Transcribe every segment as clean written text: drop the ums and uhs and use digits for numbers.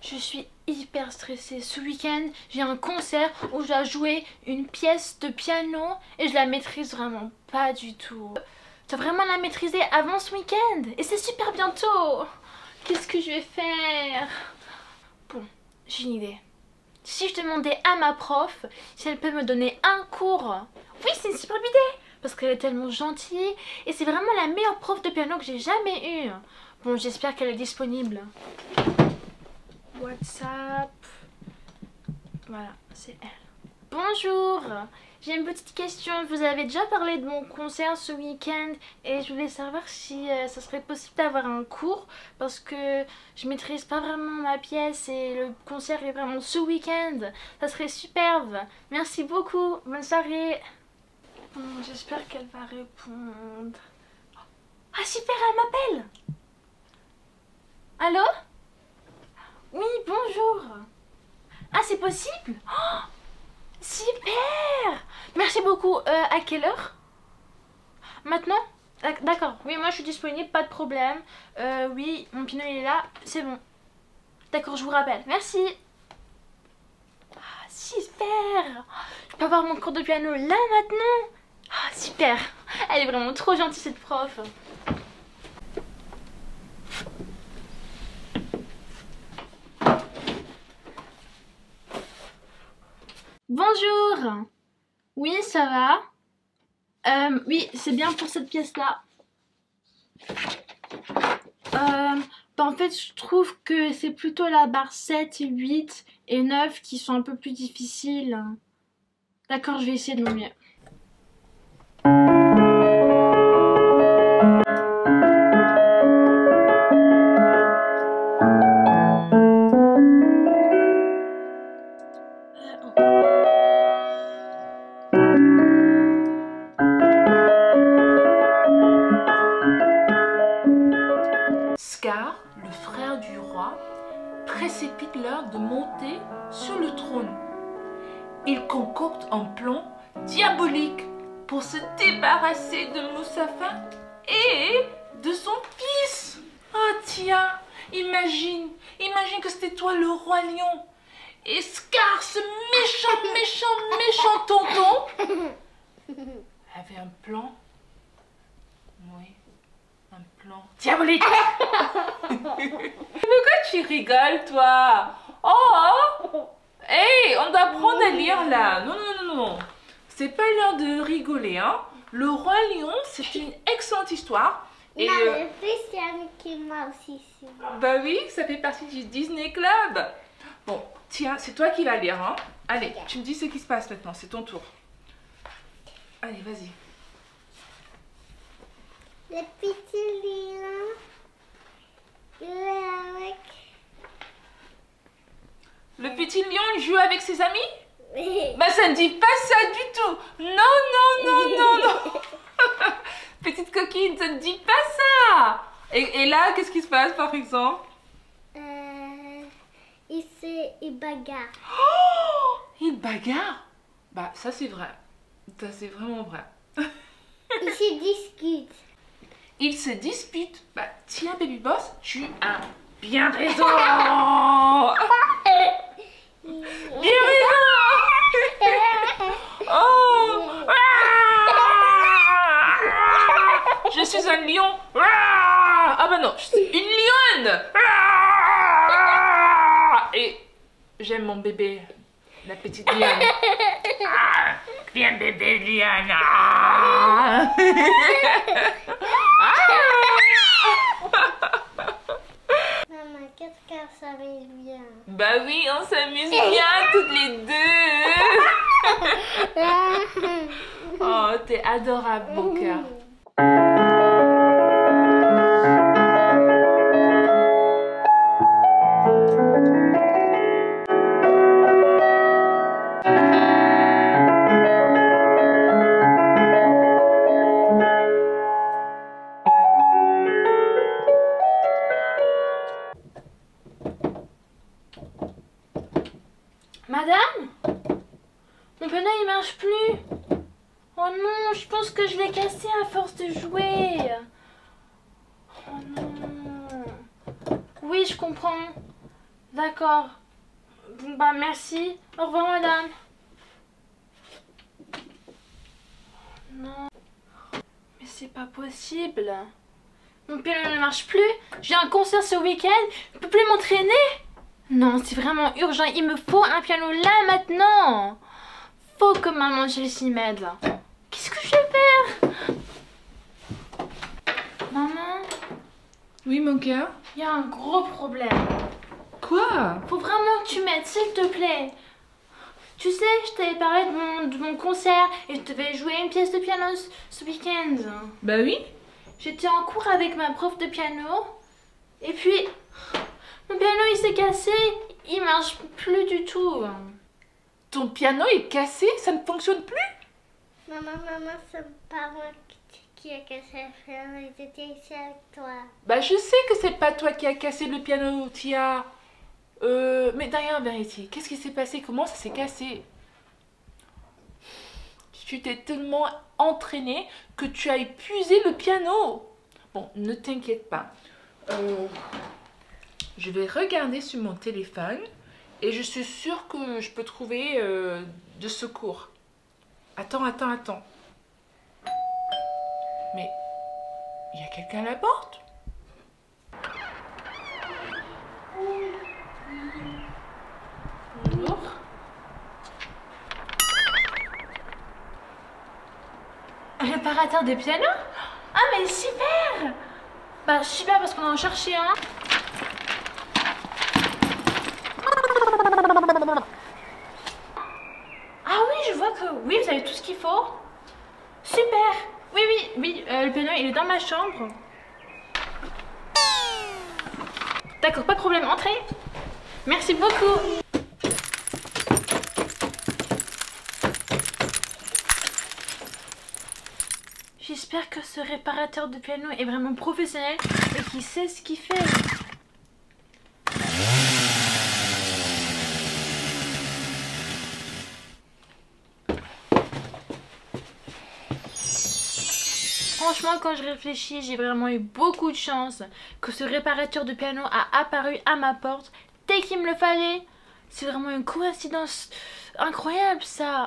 Je suis hyper stressée. Ce week-end, j'ai un concert où je dois jouer une pièce de piano et je la maîtrise vraiment pas du tout. Je dois vraiment la maîtriser avant ce week-end et c'est super bientôt. Qu'est-ce que je vais faire? Bon, j'ai une idée. Si je demandais à ma prof si elle peut me donner un cours. Oui, c'est une super idée parce qu'elle est tellement gentille et c'est vraiment la meilleure prof de piano que j'ai jamais eue. Bon, j'espère qu'elle est disponible. WhatsApp. Voilà, c'est elle. Bonjour, j'ai une petite question. Vous avez déjà parlé de mon concert ce week-end et je voulais savoir si ça serait possible d'avoir un cours parce que je maîtrise pas vraiment ma pièce et le concert est vraiment ce week-end. Ça serait superbe. Merci beaucoup. Bonne soirée. Bon, j'espère qu'elle va répondre. Ah super, elle m'appelle. Allô? Oui, bonjour. Ah, c'est possible? Oh, super! Merci beaucoup. À quelle heure? Maintenant? D'accord. Oui, moi je suis disponible, pas de problème. Oui, mon pinot il est là, c'est bon. D'accord, je vous rappelle. Merci. Ah, super! Je peux avoir mon cours de piano là maintenant? Ah, super! Elle est vraiment trop gentille cette prof. Bonjour. Oui, ça va. Oui, c'est bien pour cette pièce-là. En fait, je trouve que c'est plutôt la barre 7, 8 et 9 qui sont un peu plus difficiles. D'accord, je vais essayer de mon mieux. Scar, le frère du roi, précipite l'heure de monter sur le trône. Il concocte un plan diabolique pour se débarrasser de Mustapha et de son fils. Ah tiens, imagine que c'était toi le roi lion. Et Scar, ce méchant tonton, avait un plan. Oui. Un plan diabolique. Pourquoi tu rigoles, toi? Oh, hey, on doit apprendre à lire là. Non. C'est pas l'heure de rigoler, hein. Le roi lion, c'est une excellente histoire. Et non, le plus c'est un Mickey Mouse ici. Bah oui, ça fait partie du Disney Club. Bon, tiens, c'est toi qui vas lire, hein. Allez, okay. Tu me dis ce qui se passe maintenant, c'est ton tour. Allez, vas-y. Le petit lion, il est avec... Le petit lion, il joue avec ses amis? Bah ça ne dit pas ça du tout. Non. Petite coquine, ça ne dit pas ça. Et là, qu'est-ce qui se passe par exemple? Il bagarre. Oh, il bagarre? Bah ça c'est vrai. Ça c'est vraiment vrai. Il se discute. Il se dispute. Bah tiens Baby Boss, tu as bien raison. Bien raison. Oh. Je suis un lion. Ah bah non, je suis une lionne. Et j'aime mon bébé, la petite lionne. Viens bébé lionne. Maman, qu'est-ce qu'elle s'amuse bien? Bah oui, on s'amuse bien toutes les deux. Oh, t'es adorable, mon cœur. Madame? Mon piano il marche plus. Oh non, je pense que je l'ai cassé à force de jouer. Oh non. Oui, je comprends. D'accord. Bon, bah merci. Au revoir madame. Non. Mais c'est pas possible. Mon piano ne marche plus. J'ai un concert ce week-end. Je peux plus m'entraîner. Non, c'est vraiment urgent. Il me faut un piano là maintenant. Faut que maman Chelsea m'aide. Qu'est-ce que je vais faire? Maman, Oui, mon cœur. il y a un gros problème. Quoi? Faut vraiment que tu m'aides, s'il te plaît. Tu sais, je t'avais parlé de mon concert et je devais jouer une pièce de piano ce week-end. Bah oui. J'étais en cours avec ma prof de piano et puis mon piano il s'est cassé, il marche plus du tout. Ton piano est cassé, ça ne fonctionne plus? Maman, c'est pas moi qui a cassé le piano, j'étais ici avec toi. Bah je sais que c'est pas toi qui as cassé le piano, Tia. Mais d'ailleurs, Verity, qu'est-ce qui s'est passé? Comment ça s'est cassé? Tu t'es tellement entraînée que tu as épuisé le piano. Bon, ne t'inquiète pas. Je vais regarder sur mon téléphone et je suis sûre que je peux trouver de secours. Attends. Mais il y a quelqu'un à la porte? Bonjour. Réparateur de piano? Ah mais super! Bah super parce qu'on en cherchait un. Ah oui, je vois que oui, vous avez tout ce qu'il faut. Super! Oui, le piano il est dans ma chambre. D'accord, pas de problème, entrez. Merci beaucoup. J'espère que ce réparateur de piano est vraiment professionnel et qu'il sait ce qu'il fait. Franchement, quand je réfléchis, j'ai vraiment eu beaucoup de chance que ce réparateur de piano a apparu à ma porte dès qu'il me le fallait. C'est vraiment une coïncidence incroyable, ça.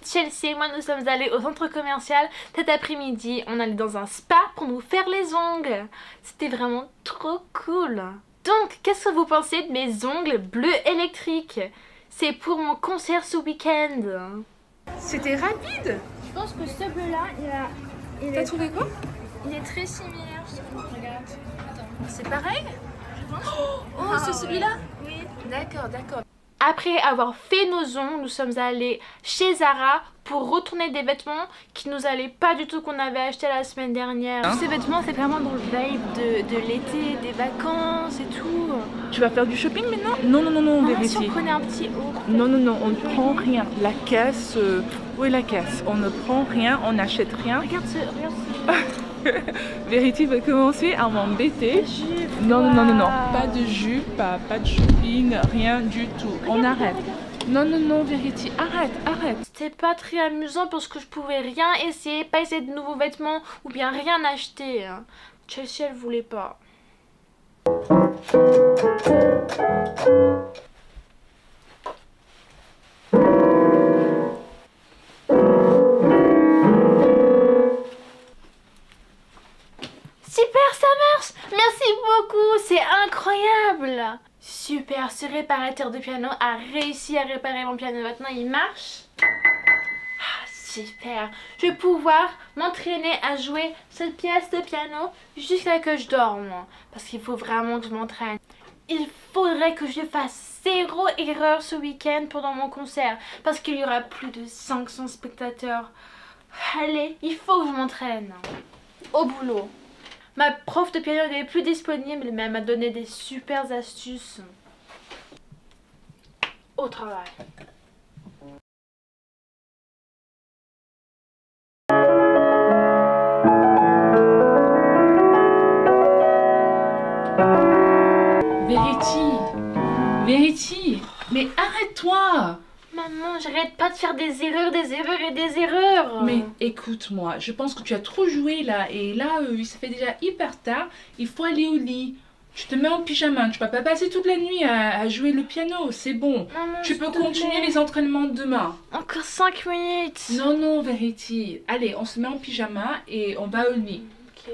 Chelsea et moi, nous sommes allés au centre commercial cet après-midi. On allait dans un spa pour nous faire les ongles. C'était vraiment trop cool. Donc, qu'est-ce que vous pensez de mes ongles bleus électriques? C'est pour mon concert ce week-end. C'était rapide. Je pense que ce bleu-là, T'as trouvé quoi? il est très similaire. Je trouve. Regarde. Attends. C'est pareil? Je pense. Oh, c'est celui-là? Oui. D'accord. Après avoir fait nos ongles, nous sommes allés chez Zara pour retourner des vêtements qui nous allaient pas du tout qu'on avait acheté la semaine dernière. Tous ces vêtements, c'est vraiment dans le vibe de l'été, des vacances et tout. Tu vas faire du shopping maintenant? Non, Si Verity. on prenait un petit haut. Non, on ne prend rien. La caisse, où est la caisse? On ne prend rien, on n'achète rien. Regarde ce. Verity va commencer à m'embêter. Jupe. Non. Waouh. Pas de jupe, pas de shopping, rien du tout. On arrête. Non, Verity, arrête. C'était pas très amusant parce que je pouvais rien essayer, pas essayer de nouveaux vêtements ou bien rien acheter. Chelsea, elle voulait pas. Super, ça marche! Merci beaucoup, c'est incroyable! Super, ce réparateur de piano a réussi à réparer mon piano. Maintenant, il marche. Ah, super! Je vais pouvoir m'entraîner à jouer cette pièce de piano jusqu'à que je dorme. Parce qu'il faut vraiment que je m'entraîne. Il faudrait que je fasse 0 erreur ce week-end pendant mon concert. Parce qu'il y aura plus de 500 spectateurs. Allez, il faut que je m'entraîne. Au boulot. Ma prof de piano n'est plus disponible, mais elle m'a donné des super astuces. Au travail. Verity, mais arrête-toi. Maman, j'arrête pas de faire des erreurs et des erreurs. Mais écoute-moi, je pense que tu as trop joué là. Et là, ça fait déjà hyper tard. Il faut aller au lit. Tu te mets en pyjama. Tu vas pas passer toute la nuit à jouer le piano. C'est bon. Maman, Tu peux continuer les entraînements demain. Encore 5 minutes. Non, non, Verity. Allez, on se met en pyjama et on va au lit. Ok.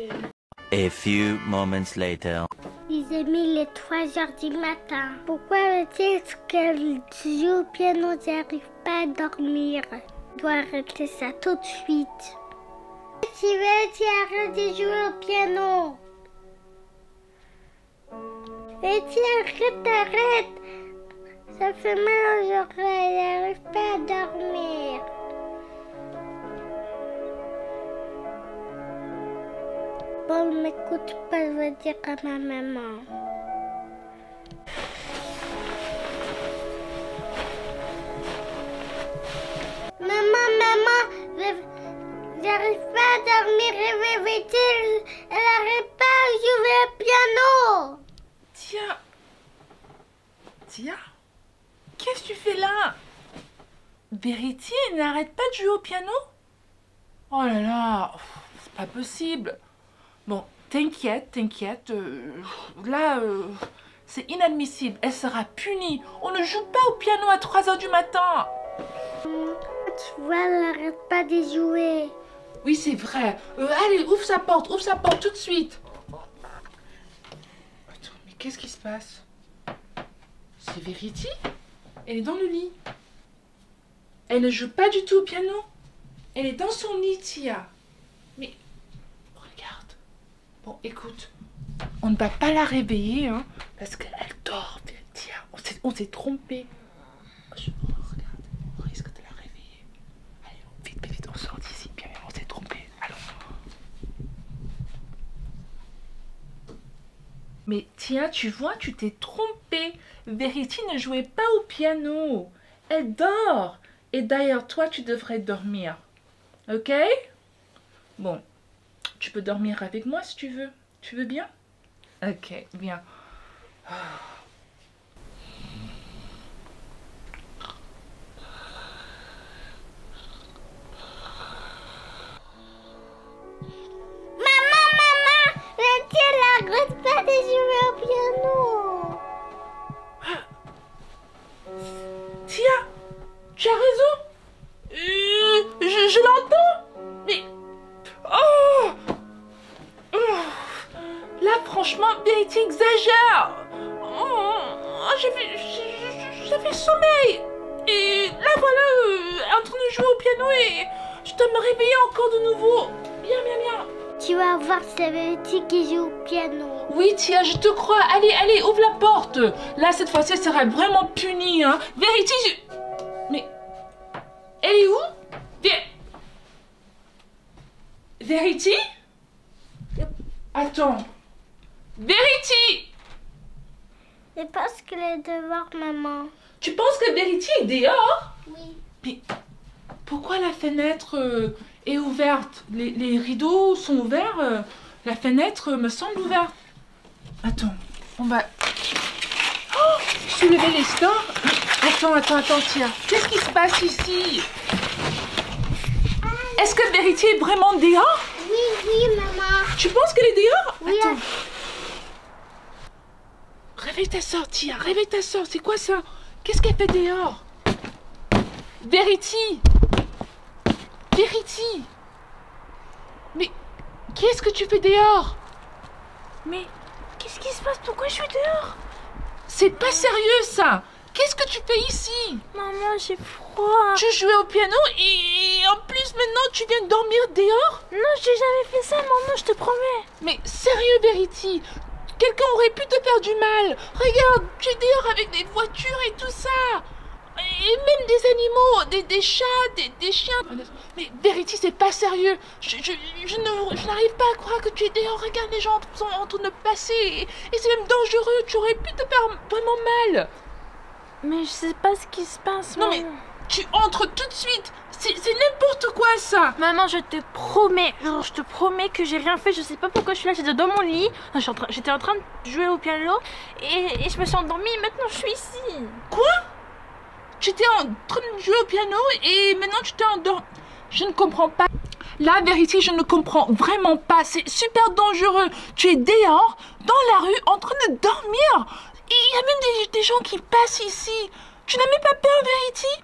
A few moments later. Les amis, il est 3 heures du matin. Pourquoi le titre qu'elle joue au piano, j'arrive pas à dormir? Je dois arrêter ça tout de suite. Tu arrête de jouer au piano. Et tu arrête. Ça fait mal aux oreilles, j'arrive pas à dormir. Bon, ne m'écoute pas, je vais dire à ma maman. Maman, j'arrive pas à dormir, réveille-t-elle, elle n'arrive pas à jouer au piano. Tia, qu'est-ce que tu fais là? Verity, elle n'arrête pas de jouer au piano? Oh là là, c'est pas possible. Bon, t'inquiète. Là, c'est inadmissible. Elle sera punie. On ne joue pas au piano à 3 heures du matin. Tu vois, elle n'arrête pas de jouer. Oui, c'est vrai. Allez, ouvre sa porte tout de suite. Attends, mais qu'est-ce qui se passe? C'est Verity? Elle est dans le lit. Elle ne joue pas du tout au piano. Elle est dans son lit, Tia. Mais, regarde. Bon, écoute, on ne va pas la réveiller, hein, parce qu'elle dort, Tia. On s'est trompé. Regarde, on risque de la réveiller. Allez, vite, on sort d'ici. Bien, on s'est trompé. Allons. Mais Tia, tu vois, tu t'es trompée. Verity ne jouait pas au piano. Elle dort. Et d'ailleurs, toi, tu devrais dormir. Ok? Bon, tu peux dormir avec moi si tu veux. Tu veux bien? Ok, bien. Maman, elle n'arrête pas de jouer au piano. Tia, tu as raison. Je l'entends. Mais... Oh! Là, franchement, Verity exagère. J'avais le sommeil. Et là, voilà, en train de jouer au piano et je dois me réveiller encore de nouveau. Bien. Tu vas voir, c'est Verity qui joue au piano. Oui, Tia, je te crois. Allez, ouvre la porte. Là, cette fois-ci, elle sera vraiment punie, hein. Verity, Mais... Elle est où? Verity? Attends. Verity! Je pense qu'elle est dehors, maman. Tu penses que Verity est dehors? Oui. Mais pourquoi la fenêtre est ouverte? Les rideaux sont ouverts. La fenêtre me semble ouverte. Attends, on va... Oh, soulever les stores. Attends, Tia. Qu'est-ce qui se passe ici? Est-ce que Verity est vraiment dehors? Oui, maman. Tu penses qu'elle est dehors? Oui. Attends. Réveille ta soeur, Tia. Réveille ta soeur. C'est quoi ça? Qu'est-ce qu'elle fait dehors? Verity! Mais qu'est-ce que tu fais dehors? Mais qu'est-ce qui se passe? Pourquoi je suis dehors? C'est pas sérieux ça! Qu'est-ce que tu fais ici? Maman, j'ai froid. Tu jouais au piano et en plus maintenant tu viens dormir dehors? Non, j'ai jamais fait ça, maman, je te promets. Mais sérieux, Verity, quelqu'un aurait pu te faire du mal. Regarde, tu es dehors avec des voitures et tout ça. Et même des animaux, des chats, des chiens. Mais Verity, c'est pas sérieux. Je n'arrive pas à croire que tu es dehors. Regarde, les gens sont en train de passer. Et c'est même dangereux. Tu aurais pu te faire vraiment mal. Mais je sais pas ce qui se passe, Non maman. mais, tu entres tout de suite. C'est n'importe quoi ça. Maman, je te promets, je te promets que j'ai rien fait. Je sais pas pourquoi je suis là, j'étais dans mon lit. J'étais en train de jouer au piano et je me suis endormie et maintenant je suis ici. Quoi? Tu étais en train de jouer au piano et maintenant tu t'es endormi. Je ne comprends pas. La vérité, je ne comprends vraiment pas. C'est super dangereux. Tu es dehors, dans la rue, en train de dormir. Et il y a même des gens qui passent ici. Tu n'as même pas peur, Verity?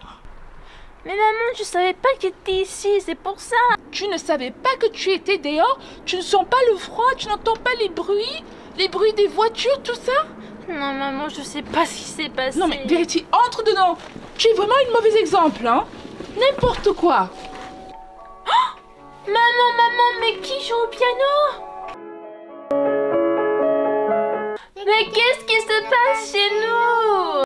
Mais maman, je savais pas que tu étais ici, c'est pour ça. Tu ne savais pas que tu étais dehors? Tu ne sens pas le froid? Tu n'entends pas les bruits? Les bruits des voitures, tout ça? Non maman, je sais pas ce qui s'est passé. Non mais Verity, entre dedans. Tu es vraiment une mauvaise exemple, hein? N'importe quoi. Maman, mais qui joue au piano? Mais qu'est-ce qui se passe